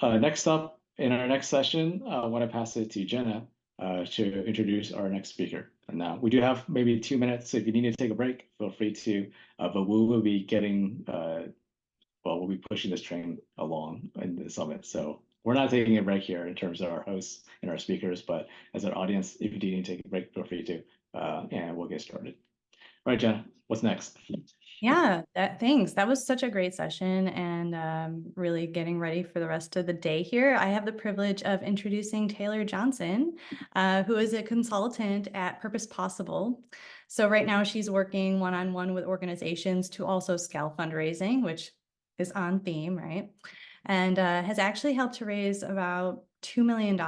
Next up in our next session, I want to pass it to Jenna to introduce our next speaker. And we do have maybe 2 minutes. So if you need to take a break, feel free to. But we will be we'll be pushing this train along in the summit. So we're not taking a break here in terms of our hosts and our speakers, but as an audience, if you do need to take a break, feel free to, and we'll get started. All right, Jenna, what's next? Yeah, thanks. That was such a great session and really getting ready for the rest of the day here. I have the privilege of introducing Taylor Johnson, who is a consultant at Purpose Possible. So right now she's working one-on-one with organizations to also scale fundraising, which is on theme, right? And has actually helped to raise about $2 million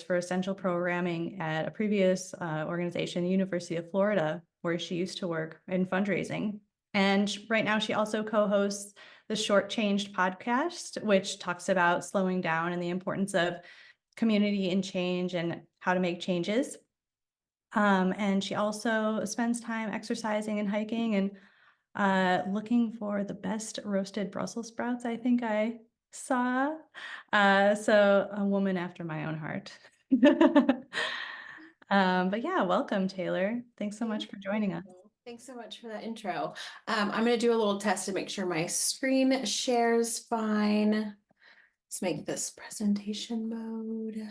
for essential programming at a previous organization, the University of Florida, where she used to work in fundraising. And right now she also co-hosts the Short Changed podcast, which talks about slowing down and the importance of community and change and how to make changes. And she also spends time exercising and hiking and looking for the best roasted Brussels sprouts I think I saw. So a woman after my own heart. But yeah, welcome, Taylor. Thanks so much for joining us. Thanks so much for that intro. I'm going to do a little test to make sure my screen shares fine. Let's make this presentation mode.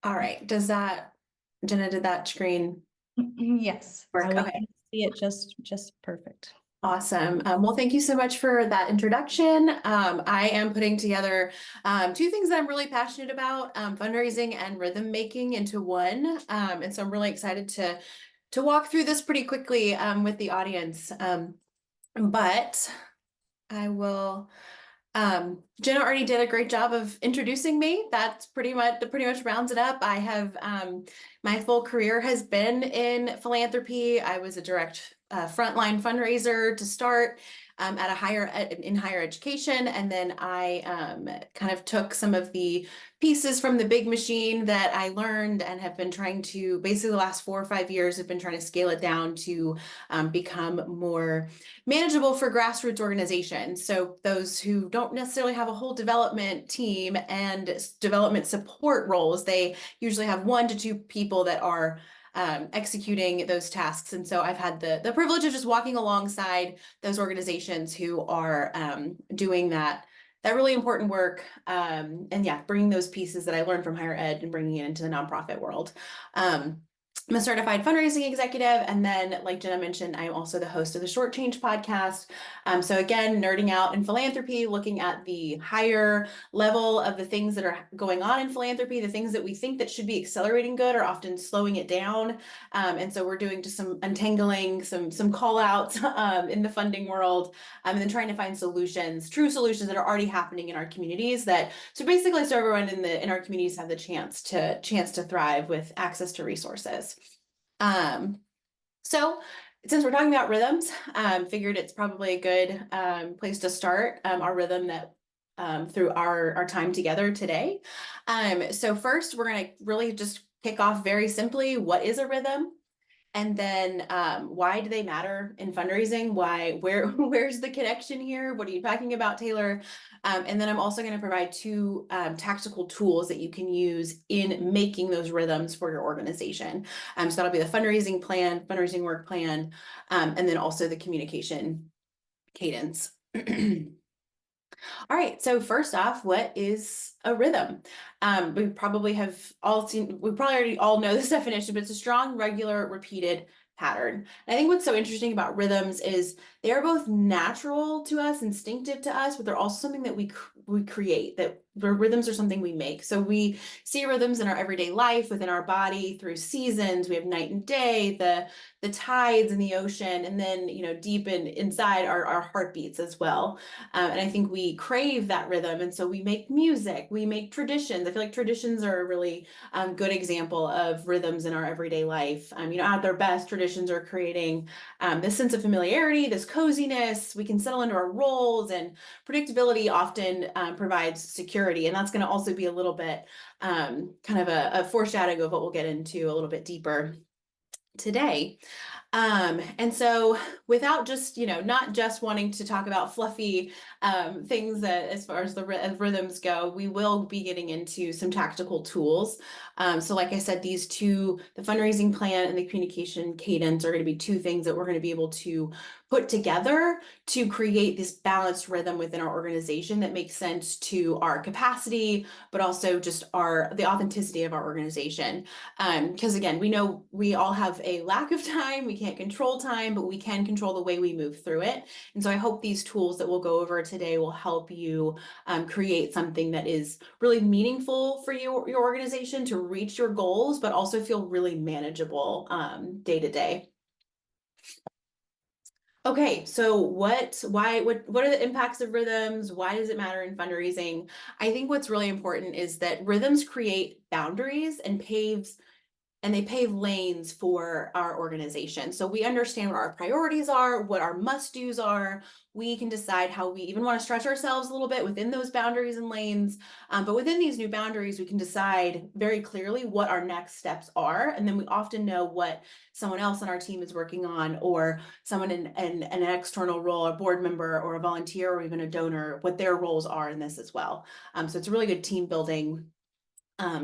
All right. Jenna, did that screen Yes, work? we Okay. can see it just perfect. Awesome. Well, thank you so much for that introduction. I am putting together two things that I'm really passionate about, fundraising and rhythm making into one. And so I'm really excited to walk through this pretty quickly with the audience. But I will. Jenna already did a great job of introducing me. That's pretty much rounds it up. I have my full career has been in philanthropy. I was a direct frontline fundraiser to start at in higher education, and then I kind of took some of the pieces from the big machine that I learned and have been trying to basically the last 4 or 5 years have been trying to scale it down to become more manageable for grassroots organizations. So those who don't necessarily have a whole development team and development support roles, they usually have 1 to 2 people that are executing those tasks. And so I've had the privilege of just walking alongside those organizations who are doing that really important work. And yeah, bringing those pieces that I learned from higher ed and bringing it into the nonprofit world. I'm a certified fundraising executive. And then, like Jenna mentioned, I'm also the host of the Short Change podcast. So again, nerding out in philanthropy, looking at the higher level of the things that are going on in philanthropy, the things that we think that should be accelerating good are often slowing it down. And so we're doing just some untangling, some call outs in the funding world, and then trying to find solutions, true solutions that are already happening in our communities so basically so everyone in our communities have the chance to thrive with access to resources. So since we're talking about rhythms, figured it's probably a good place to start our rhythm that through our time together today. So first, we're going to really just kick off very simply. What is a rhythm? And then why do they matter in fundraising? Where's the connection here? What are you talking about, Taylor? And then I'm also going to provide 2 tactical tools that you can use in making those rhythms for your organization. So that'll be the fundraising plan, fundraising work plan, and then also the communication cadence. All right, so first off, what is a rhythm? We probably already all know this definition, but it's a strong, regular, repeated pattern. And I think what's so interesting about rhythms is they are both natural to us, instinctive to us, but they're also something that we create, that the rhythms are something we make. So we see rhythms in our everyday life, within our body, through seasons. We have night and day, the tides in the ocean, and then, deep inside our heartbeats as well. And I think we crave that rhythm. And so we make music, we make traditions. I feel like traditions are a really good example of rhythms in our everyday life. At their best, traditions are creating this sense of familiarity, this coziness. We can settle into our roles, and predictability often provides security. And that's going to also be a little bit kind of a foreshadowing of what we'll get into a little bit deeper today. And so without just, not just wanting to talk about fluffy things that as far as the rhythms go, we will be getting into some tactical tools. So like I said, these two, the fundraising plan and the communication cadence, are going to be two things that we're going to be able to put together to create this balanced rhythm within our organization that makes sense to our capacity, but also just the authenticity of our organization. Because again, we know we all have a lack of time. We can't control time, but we can control the way we move through it. And so I hope these tools that we'll go over today will help you create something that is really meaningful for your organization to reach your goals, but also feel really manageable day to day. Okay, so what are the impacts of rhythms? Why does it matter in fundraising? I think what's really important is that rhythms create boundaries and they pave lanes for our organization. So we understand what our priorities are, what our must-dos are. We can decide how we even want to stretch ourselves a little bit within those boundaries and lanes. But within these new boundaries, we can decide very clearly what our next steps are. And then we often know what someone else on our team is working on, or someone in an external role, a board member or a volunteer or even a donor, what their roles are in this as well. So it's a really good team building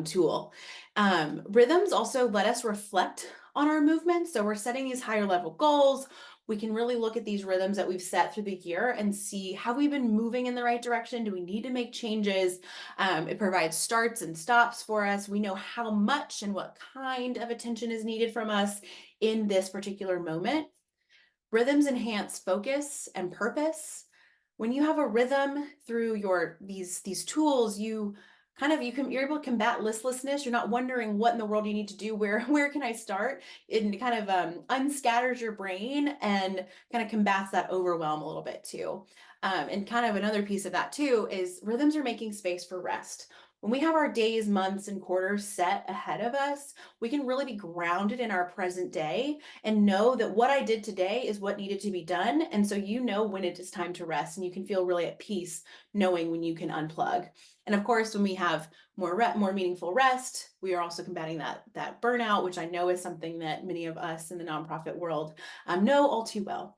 tool. Rhythms also let us reflect on our movements. So we're setting these higher level goals. We can really look at these rhythms that we've set through the year and see, have we been moving in the right direction? Do we need to make changes? It provides starts and stops for us. We know how much and what kind of attention is needed from us in this particular moment. Rhythms enhance focus and purpose. When you have a rhythm through these tools, you're able to combat listlessness. You're not wondering what in the world you need to do, where can I start? It kind of unscatters your brain and kind of combats that overwhelm a little bit too. And kind of another piece of that too is rhythms are making space for rest. When we have our days, months, and quarters set ahead of us, we can really be grounded in our present day and know that what I did today is what needed to be done. And so you know when it is time to rest, and you can feel really at peace knowing when you can unplug. And of course, when we have more meaningful rest, we are also combating that burnout, which I know is something that many of us in the nonprofit world know all too well.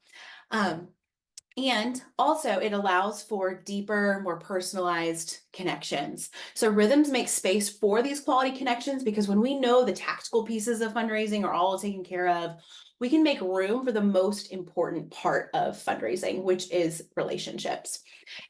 And also it allows for deeper, more personalized connections. So rhythms make space for these quality connections, because when we know the tactical pieces of fundraising are all taken care of, we can make room for the most important part of fundraising, which is relationships.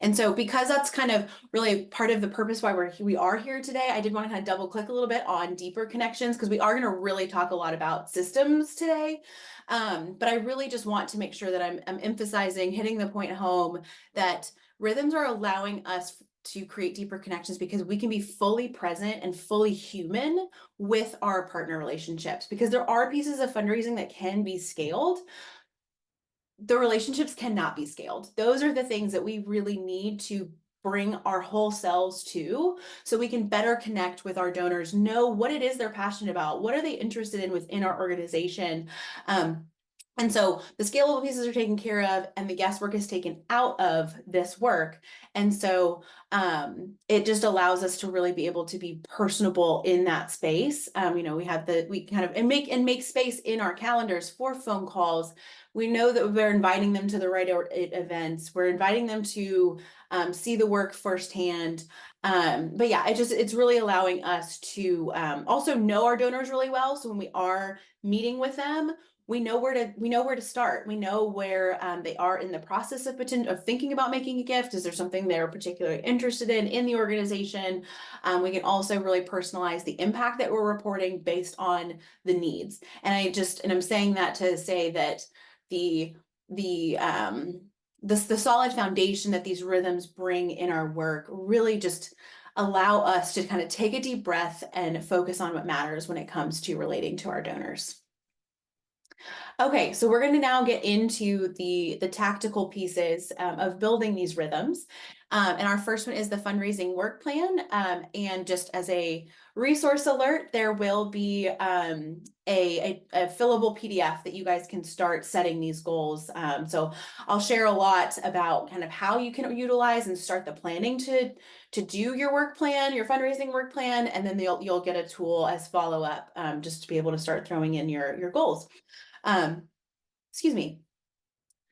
And so because that's kind of really part of the purpose why we are here today, I did want to kind of double click a little bit on deeper connections, because we are going to really talk a lot about systems today. But I really just want to make sure that I'm emphasizing, hitting the point home, that rhythms are allowing us to create deeper connections because we can be fully present and fully human with our partner relationships, because there are pieces of fundraising that can be scaled. The relationships cannot be scaled. Those are the things that we really need to bring our whole selves to, so we can better connect with our donors, know what it is they're passionate about, what are they interested in within our organization. And so the scalable pieces are taken care of, and the guesswork is taken out of this work. And so it just allows us to really be able to be personable in that space. We kind of make space in our calendars for phone calls. We know that we're inviting them to the right events. We're inviting them to see the work firsthand. But yeah, it's really allowing us to also know our donors really well. So when we are meeting with them, we know where to start. We know where they are in the process of thinking about making a gift. Is there something they're particularly interested in the organization? We can also really personalize the impact that we're reporting based on the needs. And I'm saying that to say that the solid foundation that these rhythms bring in our work really just allow us to kind of take a deep breath and focus on what matters when it comes to relating to our donors. Okay, so we're going to now get into the tactical pieces of building these rhythms. And our first one is the fundraising work plan. And just as a resource alert, there will be a fillable PDF that you guys can start setting these goals. So I'll share a lot about kind of how you can utilize and start the planning to do your work plan, your fundraising work plan, and then you'll get a tool as follow-up just to be able to start throwing in your goals. Excuse me.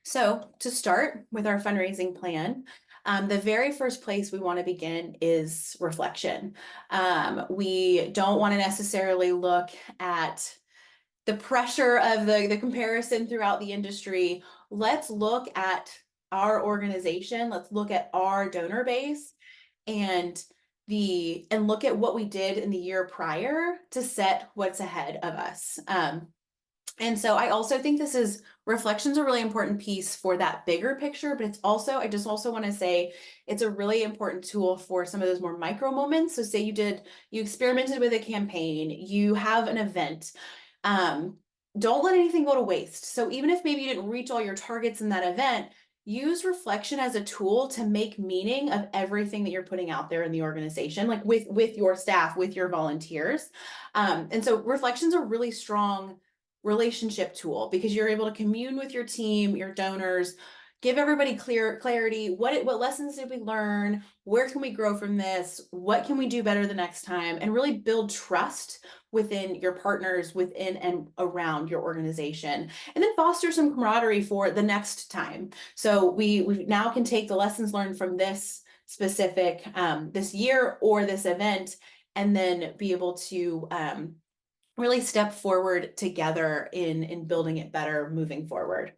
So to start with our fundraising plan, the very first place we want to begin is reflection. We don't want to necessarily look at the pressure of the comparison throughout the industry. Let's look at our organization. Let's look at our donor base and look at what we did in the year prior to set what's ahead of us. And so I also think reflection's a really important piece for that bigger picture, but I just also want to say it's a really important tool for some of those more micro moments. So say you experimented with a campaign, you have an event, don't let anything go to waste. So even if maybe you didn't reach all your targets in that event, use reflection as a tool to make meaning of everything that you're putting out there in the organization, like with your staff, with your volunteers. And so reflection's a really strong relationship tool because you're able to commune with your team, your donors, give everybody clarity. What lessons did we learn? Where can we grow from this? What can we do better the next time? And really build trust within your partners, within and around your organization, and then foster some camaraderie for the next time. So we now can take the lessons learned from this specific this year or this event, and then be able to really step forward together in building it better moving forward.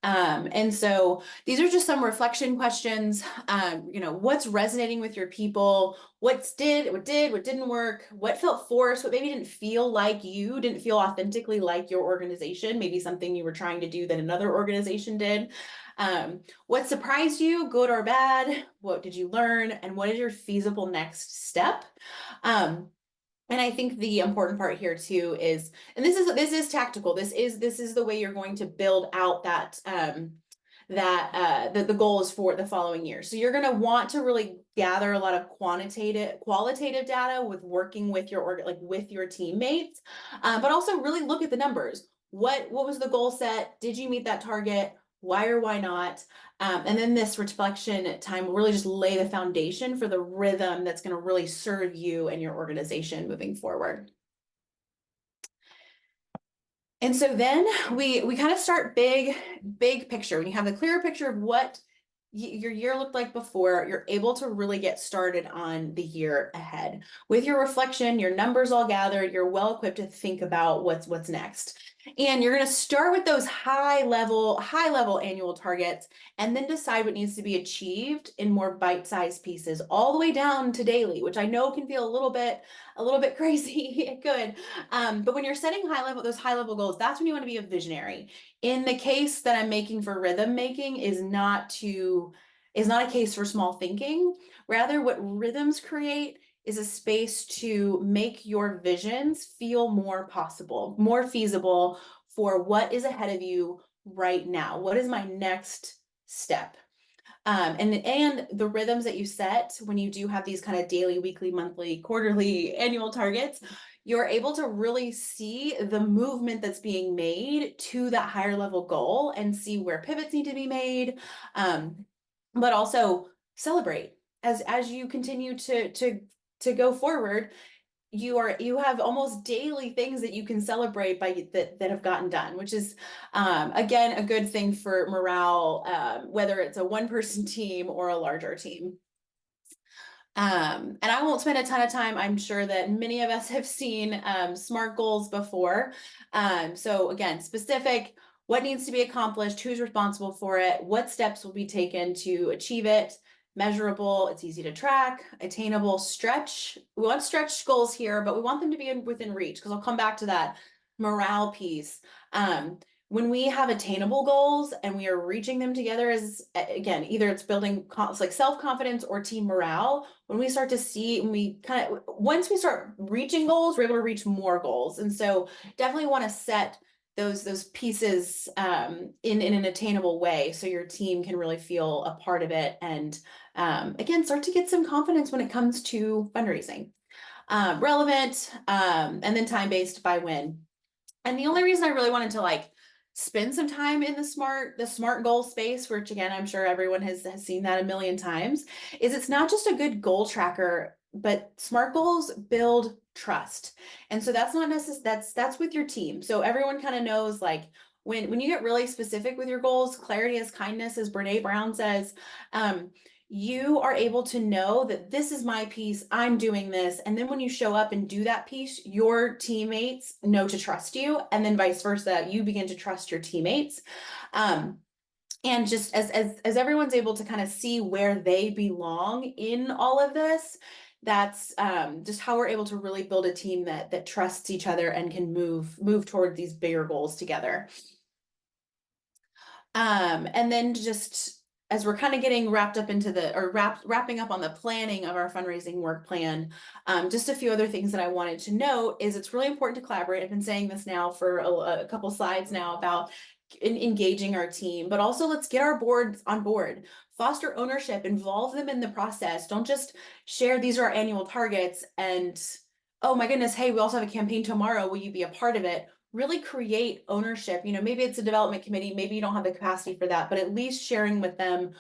And so these are just some reflection questions. What's resonating with your people? What didn't work? What felt forced? What maybe didn't feel authentically like your organization? Maybe something you were trying to do that another organization did. What surprised you, good or bad? What did you learn? And what is your feasible next step? And I think the important part here too is, and this is tactical. This is the way you're going to build out the goals for the following year. So you're going to want to really gather a lot of qualitative data with working with with your teammates, but also really look at the numbers. What was the goal set? Did you meet that target? Why or why not? And then this reflection time will really just lay the foundation for the rhythm that's going to really serve you and your organization moving forward. And so then we kind of start big picture. When you have a clearer picture of what your year looked like before, you're able to really get started on the year ahead. With your reflection, your numbers all gathered, you're well equipped to think about what's next. And you're going to start with those high level annual targets, and then decide what needs to be achieved in more bite-sized pieces, all the way down to daily, which I know can feel a little bit crazy. It could. But when you're setting those high level goals, that's when you want to be a visionary. In the case that I'm making for rhythm making is not a case for small thinking. Rather, what rhythms create is a space to make your visions feel more possible, more feasible for what is ahead of you right now. What is my next step? And the rhythms that you set when you do have these kind of daily, weekly, monthly, quarterly, annual targets, you're able to really see the movement that's being made to that higher level goal and see where pivots need to be made, but also celebrate as you continue to go forward. You have almost daily things that you can celebrate that have gotten done, which is again a good thing for morale, whether it's a one-person team or a larger team. And I won't spend a ton of time. I'm sure that many of us have seen SMART goals before. So again, specific, what needs to be accomplished, who's responsible for it, what steps will be taken to achieve it. Measurable, it's easy to track, attainable, stretch. We want stretch goals here, but we want them to be within reach, because I'll come back to that morale piece. When we have attainable goals and we are reaching them together, as again, either it's building like self-confidence or team morale, when we start to see, once we start reaching goals, we're able to reach more goals. And so definitely want to set those pieces in an attainable way, so your team can really feel a part of it, and again, start to get some confidence when it comes to fundraising. Relevant, and then time-based by when. And the only reason I really wanted to spend some time in the SMART goal space, which again, I'm sure everyone has seen that a million times, is it's not just a good goal tracker, but SMART goals build trust. And so that's not necessary, that's with your team. So everyone kind of knows when you get really specific with your goals, clarity is kindness, as Brene Brown says, you are able to know that this is my piece, I'm doing this. And then when you show up and do that piece, your teammates know to trust you. And then vice versa, you begin to trust your teammates. And just as everyone's able to kind of see where they belong in all of this, that's just how we're able to really build a team that trusts each other and can move toward these bigger goals together. And then just as we're kind of getting wrapped up into wrapping up on the planning of our fundraising work plan, just a few other things that I wanted to note is it's really important to collaborate. I've been saying this now for a couple slides now about engaging our team, but also let's get our boards on board, foster ownership, involve them in the process. Don't just share these are our annual targets and, oh my goodness, hey, we also have a campaign tomorrow, will you be a part of it? Really create ownership. You know, maybe it's a development committee, maybe you don't have the capacity for that, but at least sharing with them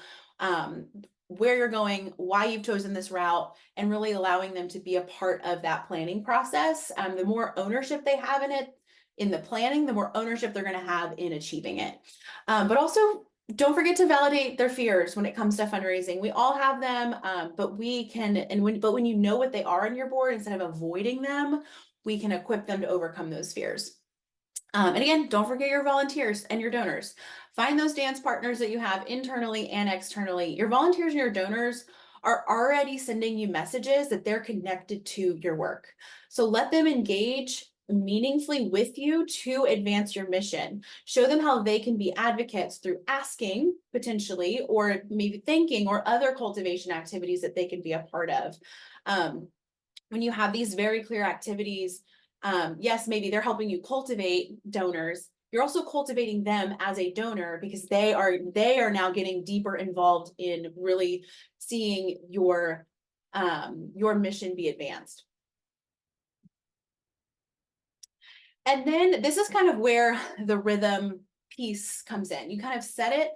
where you're going, why you've chosen this route, and really allowing them to be a part of that planning process. The more ownership they have in it, in the planning, the more ownership they're going to have in achieving it. But also don't forget to validate their fears when it comes to fundraising. We all have them, but we can, but when you know what they are in your board, instead of avoiding them, we can equip them to overcome those fears. And again, don't forget your volunteers and your donors. Find those dance partners that you have internally and externally. Your volunteers and your donors are already sending you messages that they're connected to your work. So let them engage meaningfully with you to advance your mission. Show them how they can be advocates through asking potentially, or maybe thanking, or other cultivation activities that they can be a part of. When you have these very clear activities, yes, maybe they're helping you cultivate donors. You're also cultivating them as a donor because they are now getting deeper involved in really seeing your mission be advanced. And then this is kind of where the rhythm piece comes in. You kind of set it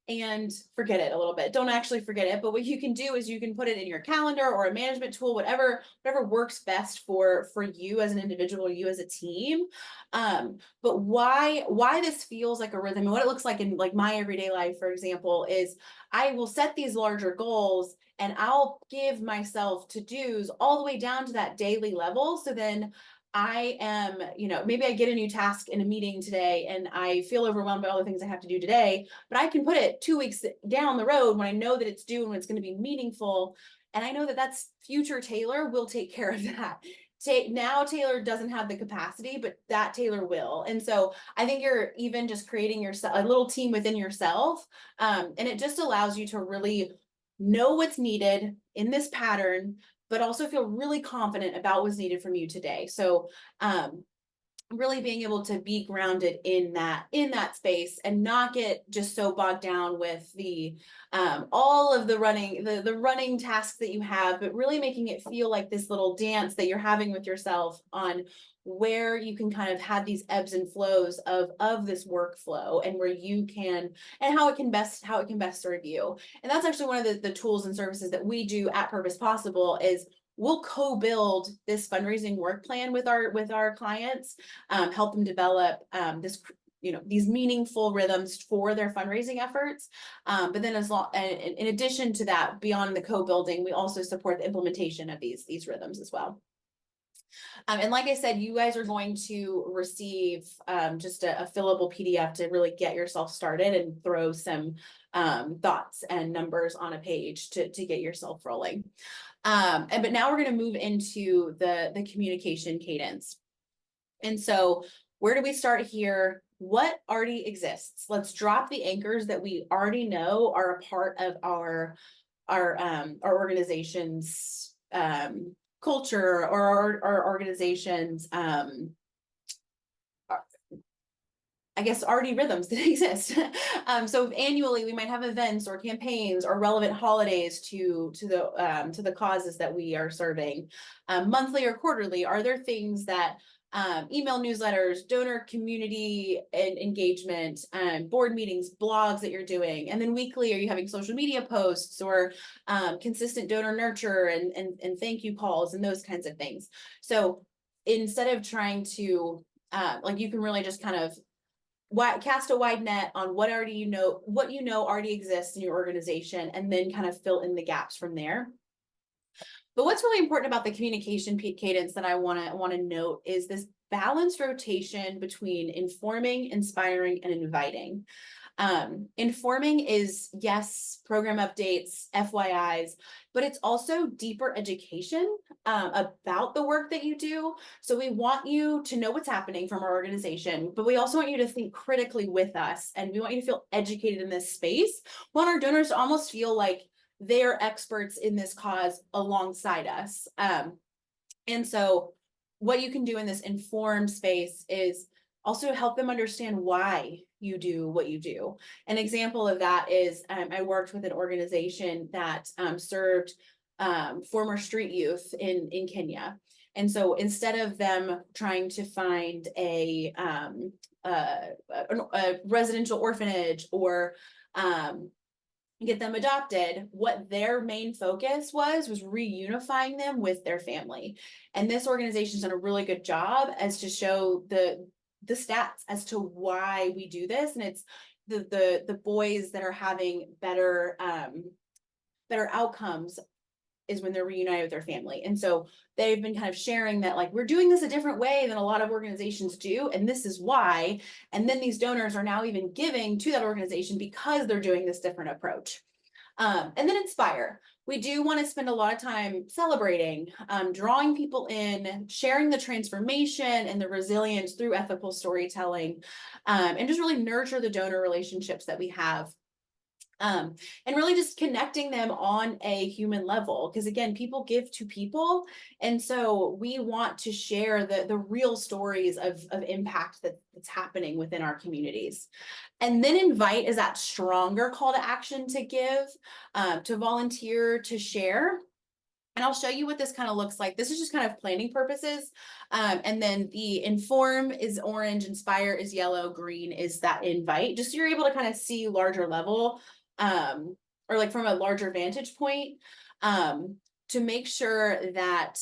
and forget it a little bit. Don't actually forget it, but what you can do is you can put it in your calendar or a management tool, whatever works best for you as an individual, you as a team. But why this feels like a rhythm and what it looks like in like my everyday life, for example, is I will set these larger goals and I'll give myself to-dos all the way down to that daily level. So then I am, maybe I get a new task in a meeting today and I feel overwhelmed by all the things I have to do today, but I can put it 2 weeks down the road when I know that it's due and it's going to be meaningful. And I know that that's future Taylor will take care of that. Now Taylor doesn't have the capacity, but that Taylor will. And so I think you're even just creating yourself a little team within yourself. And it just allows you to really know what's needed in this pattern, but also feel really confident about what's needed from you today. So really being able to be grounded in that space and not get just so bogged down with the all of the running tasks that you have, but really making it feel like this little dance that you're having with yourself on where you can kind of have these ebbs and flows of this workflow and where you can, and how it can best serve you. And that's actually one of the tools and services that we do at Purpose Possible is we'll co-build this fundraising work plan with our clients, help them develop these meaningful rhythms for their fundraising efforts. But then in addition to that, beyond the co-building, we also support the implementation of these rhythms as well. And like I said, you guys are going to receive just a fillable PDF to really get yourself started and throw some thoughts and numbers on a page to get yourself rolling. But now we're going to move into the communication cadence. And so where do we start here? What already exists? Let's drop the anchors that we already know are a part of our organization's culture, or our organization's I guess already rhythms that exist. So annually we might have events or campaigns or relevant holidays to the causes that we are serving. Monthly or quarterly, are there things that email newsletters, donor community and engagement, board meetings, blogs that you're doing? And then weekly, are you having social media posts or consistent donor nurture and thank you calls and those kinds of things? So instead of trying to you can really just kind of cast a wide net on what already exists in your organization, and then kind of fill in the gaps from there. But what's really important about the communication cadence that I want to note is this balanced rotation between informing, inspiring, and inviting. Informing is, yes, program updates, FYIs, but it's also deeper education about the work that you do. So we want you to know what's happening from our organization, but we also want you to think critically with us, and we want you to feel educated in this space. We want our donors to almost feel like they're experts in this cause alongside us. And so what you can do in this informed space is also help them understand why you do what you do. An example of that is I worked with an organization that served former street youth in Kenya. And so instead of them trying to find a residential orphanage or get them adopted, what their main focus was reunifying them with their family. And this organization's done a really good job as to show the stats as to why we do this. And it's the boys that are having better outcomes is when they're reunited with their family. And so they've been kind of sharing that, like, we're doing this a different way than a lot of organizations do, and this is why. And then these donors are now even giving to that organization because they're doing this different approach. And then inspire. We do want to spend a lot of time celebrating, drawing people in, sharing the transformation and the resilience through ethical storytelling, and just really nurture the donor relationships that we have. And really just connecting them on a human level, because again, people give to people, and so we want to share the real stories of impact that's happening within our communities. And then invite is that stronger call to action to give, to volunteer, to share. And I'll show you what this kind of looks like. This is just kind of planning purposes. And then the inform is orange, inspire is yellow, green is that invite, just so you're able to kind of see larger level, or like from a larger vantage point, to make sure that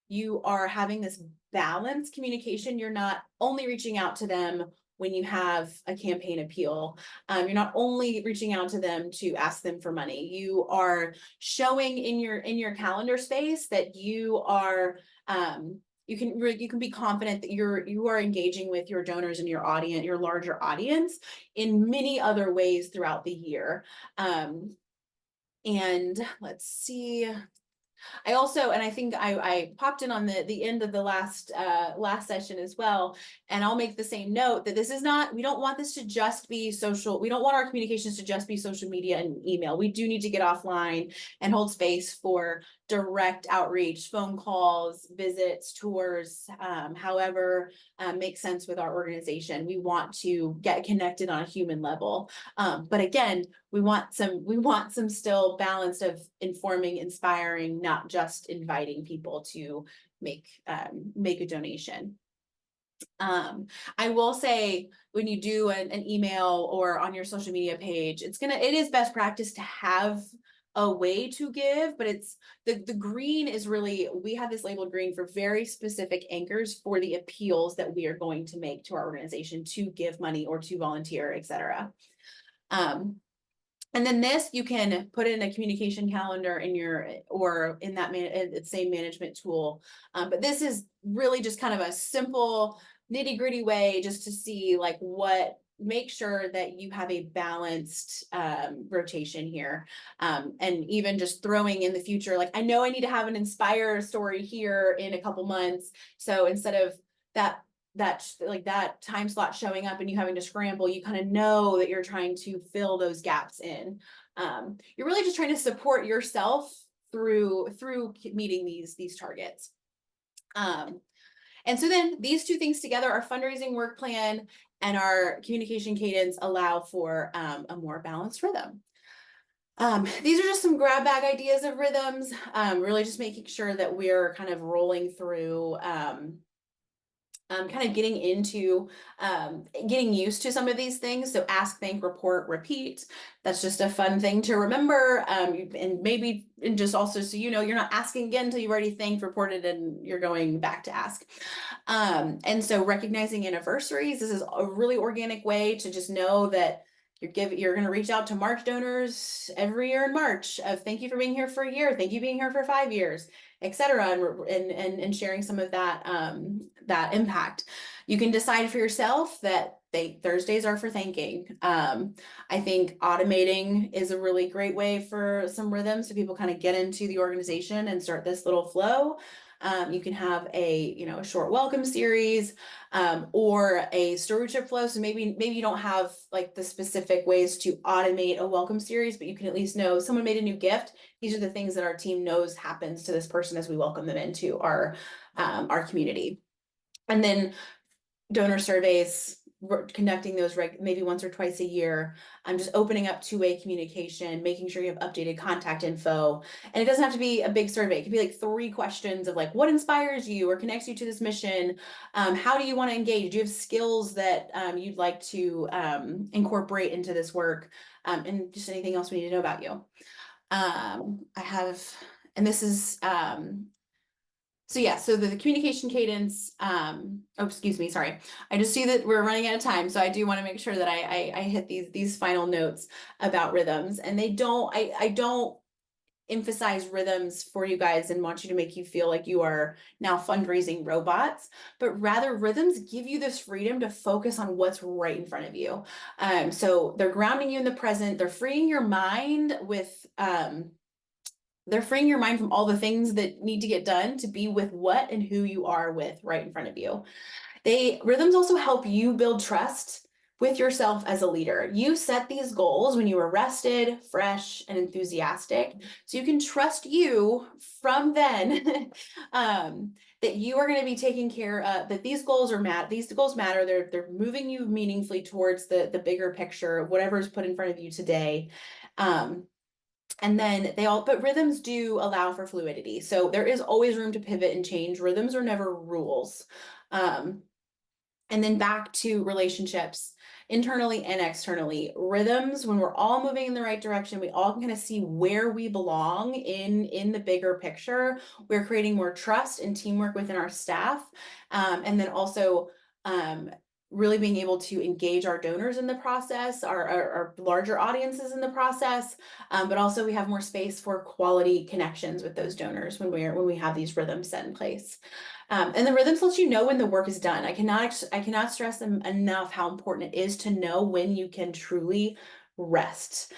you are having this balanced communication. You're not only reaching out to them when you have a campaign appeal. You're not only reaching out to them to ask them for money. You are showing in your calendar space that you are, you can be confident that you are engaging with your donors and your audience, your larger audience, in many other ways throughout the year. And let's see. I also, and I think I popped in on the end of the last session as well, and I'll make the same note that this is not, we don't want this to just be social. We don't want our communications to just be social media and email. We do need to get offline and hold space for direct outreach, phone calls, visits, tours, however makes sense with our organization. We want to get connected on a human level. But again, we want some still balance of informing, inspiring, not just inviting people to make a donation. I will say, when you do an email or on your social media page, it is best practice to have a way to give, but it's the green is really, we have this labeled green for very specific anchors for the appeals that we are going to make to our organization to give money or to volunteer, etc. And then this, you can put in a communication calendar in that same management tool. But this is really just kind of a simple nitty-gritty way just to see like make sure that you have a balanced rotation here. And even just throwing in the future, like, I know I need to have an inspire story here in a couple months. So instead of that time slot showing up and you having to scramble, you kind of know that you're trying to fill those gaps in. You're really just trying to support yourself through meeting these targets. And so then these two things together, our fundraising work plan and our communication cadence, allow for a more balanced rhythm. These are just some grab bag ideas of rhythms, really just making sure that we're kind of rolling through kind of getting into getting used to some of these things. So ask, thank, report, repeat. That's just a fun thing to remember. And maybe, and just also so you know, you're not asking again until you've already thanked, reported, and you're going back to ask. And so recognizing anniversaries, this is a really organic way to just know that you're going to reach out to March donors every year in March of thank you for being here for a year, thank you being here for 5 years, etc., and sharing some of that that impact. You can decide for yourself that Thursdays are for thanking. I think automating is a really great way for some rhythms so people kind of get into the organization and start this little flow. You can have a short welcome series or a stewardship flow. So maybe you don't have like the specific ways to automate a welcome series, but you can at least know someone made a new gift. These are the things that our team knows happens to this person as we welcome them into our community. And then donor surveys, we're conducting those maybe once or twice a year. I'm just opening up two-way communication, making sure you have updated contact info. And it doesn't have to be a big survey. It could be like 3 questions of like, what inspires you or connects you to this mission? How do you want to engage? Do you have skills that you'd like to incorporate into this work? And just anything else we need to know about you. I have, and this is, so yeah, so the communication cadence, oh, excuse me, sorry. I just see that we're running out of time. So I do want to make sure that I hit these final notes about rhythms, and I don't emphasize rhythms for you guys and want you to make you feel like you are now fundraising robots, but rather rhythms give you this freedom to focus on what's right in front of you. So they're grounding you in the present. They're freeing your mind from all the things that need to get done to be with what and who you are with right in front of you. Rhythms also help you build trust with yourself as a leader. You set these goals when you are rested, fresh, and enthusiastic. So you can trust you from then that you are going to be taking care of, that these goals matter. They're moving you meaningfully towards the bigger picture of whatever is put in front of you today. And then but rhythms do allow for fluidity. So there is always room to pivot and change. Rhythms are never rules. And then back to relationships, internally and externally. Rhythms, when we're all moving in the right direction, we all can kind of see where we belong in the bigger picture. We're creating more trust and teamwork within our staff. And then also really being able to engage our donors in the process, our larger audiences in the process, but also we have more space for quality connections with those donors when we have these rhythms set in place. And the rhythms let you know when the work is done. I cannot stress them enough how important it is to know when you can truly rest.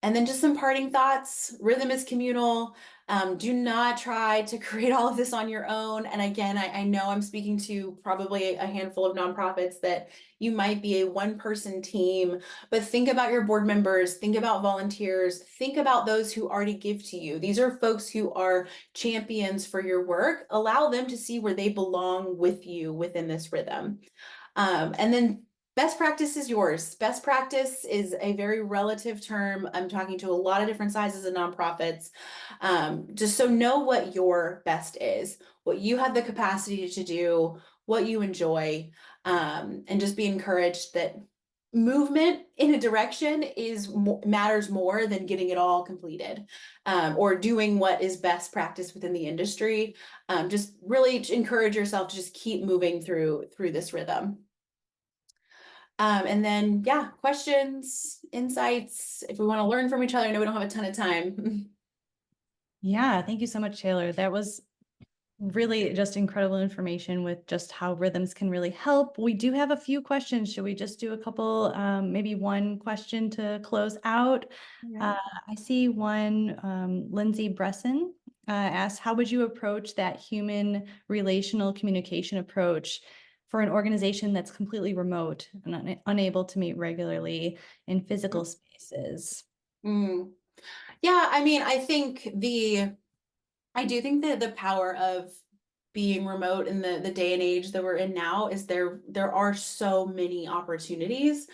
And then just some parting thoughts. Rhythm is communal. Do not try to create all of this on your own. And again, I know I'm speaking to probably a handful of nonprofits that you might be a one-person team, but think about your board members, think about volunteers, think about those who already give to you. These are folks who are champions for your work. Allow them to see where they belong with you within this rhythm. And then best practice is yours. Best practice is a very relative term. I'm talking to a lot of different sizes of nonprofits. Just so know what your best is, what you have the capacity to do, what you enjoy, and just be encouraged that movement in a direction matters more than getting it all completed, or doing what is best practice within the industry. Just really encourage yourself to just keep moving through this rhythm. And then, yeah, questions, insights, if we want to learn from each other. I know we don't have a ton of time. Yeah, thank you so much, Taylor. That was really just incredible information with just how rhythms can really help. We do have a few questions. Should we just do a couple, maybe one question to close out? I see one, Lindsay Bresson asked, how would you approach that human relational communication approach for an organization that's completely remote and unable to meet regularly in physical spaces? Yeah, I mean, I do think that the power of being remote in the day and age that we're in now is there are so many opportunities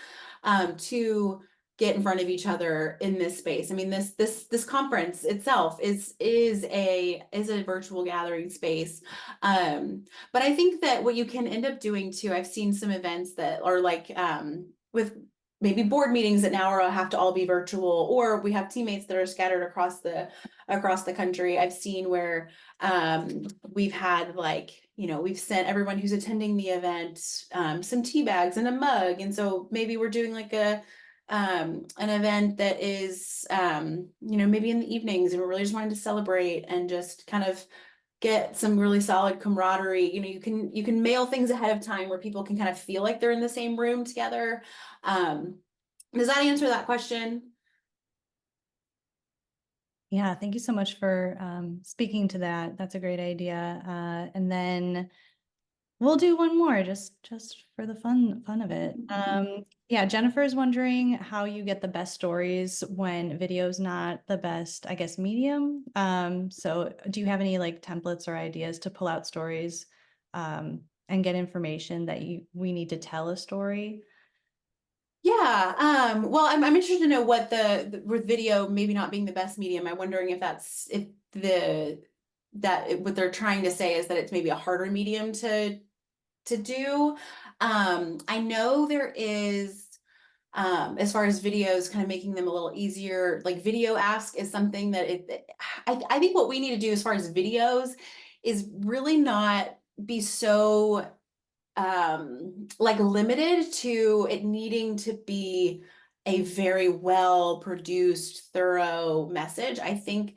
to get in front of each other in this space. I mean, this conference itself is a virtual gathering space. But I think that what you can end up doing too, I've seen some events that are like with maybe board meetings that now have to all be virtual, or we have teammates that are scattered across the country. I've seen where we've had like, you know, we've sent everyone who's attending the event some tea bags and a mug. And so maybe we're doing like an event that is you know, maybe in the evenings, and we're really just wanting to celebrate and just kind of get some really solid camaraderie. You know, you can mail things ahead of time where people can kind of feel like they're in the same room together. Does that answer that question? Yeah, thank you so much for speaking to that. That's a great idea. And then we'll do one more just for the fun of it. Yeah, Jennifer is wondering how you get the best stories when video is not the best, I guess, medium. So do you have any like templates or ideas to pull out stories and get information that we need to tell a story? Yeah, well, I'm interested to know what with video maybe not being the best medium. I'm wondering if what they're trying to say is that it's maybe a harder medium to do. I know there is, as far as videos, kind of making them a little easier, like Video Ask is something that I think what we need to do as far as videos is really not be so like limited to it needing to be a very well produced, thorough message. I think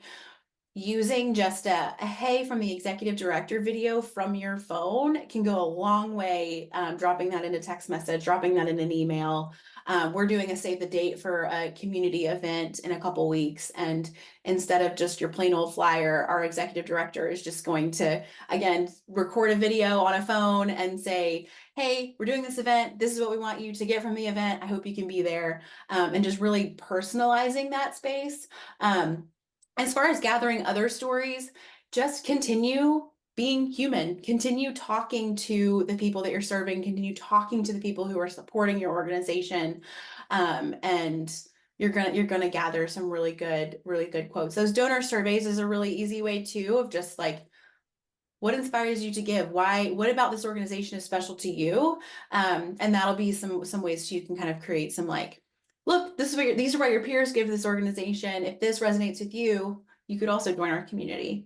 using just a hey from the executive director video from your phone can go a long way. Dropping that into text message, dropping that in an email. We're doing a save the date for a community event in a couple weeks, and instead of just your plain old flyer, our executive director is just going to again record a video on a phone and say, hey, we're doing this event, this is what we want you to get from the event, I hope you can be there. And just really personalizing that space. As far as gathering other stories, just continue being human, continue talking to the people that you're serving, continue talking to the people who are supporting your organization. And you're gonna gather some really good quotes. Those donor surveys is a really easy way too, of just like, what inspires you to give? Why, what about this organization is special to you? And that'll be some ways you can kind of create some like, look, this is what these are what your peers give this organization. If this resonates with you, you could also join our community.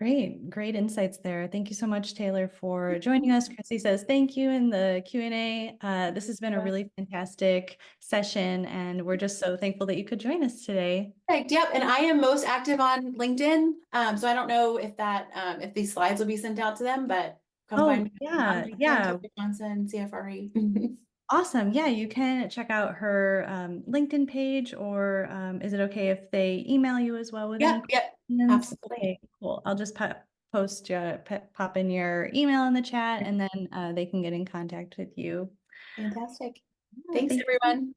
Great insights there. Thank you so much, Taylor, for joining us. Chrissy says thank you in the Q&A. This has been a really fantastic session, and we're just so thankful that you could join us today. Perfect. Yep. And I am most active on LinkedIn. So I don't know if if these slides will be sent out to them, but come find me on LinkedIn, Taylor Johnson, CFRE. Awesome. Yeah, you can check out her LinkedIn page, or is it okay if they email you as well with any Yep. questions? Absolutely. Okay, cool. I'll just pop in your email in the chat, and then they can get in contact with you. Fantastic. Yeah, Thanks, everyone.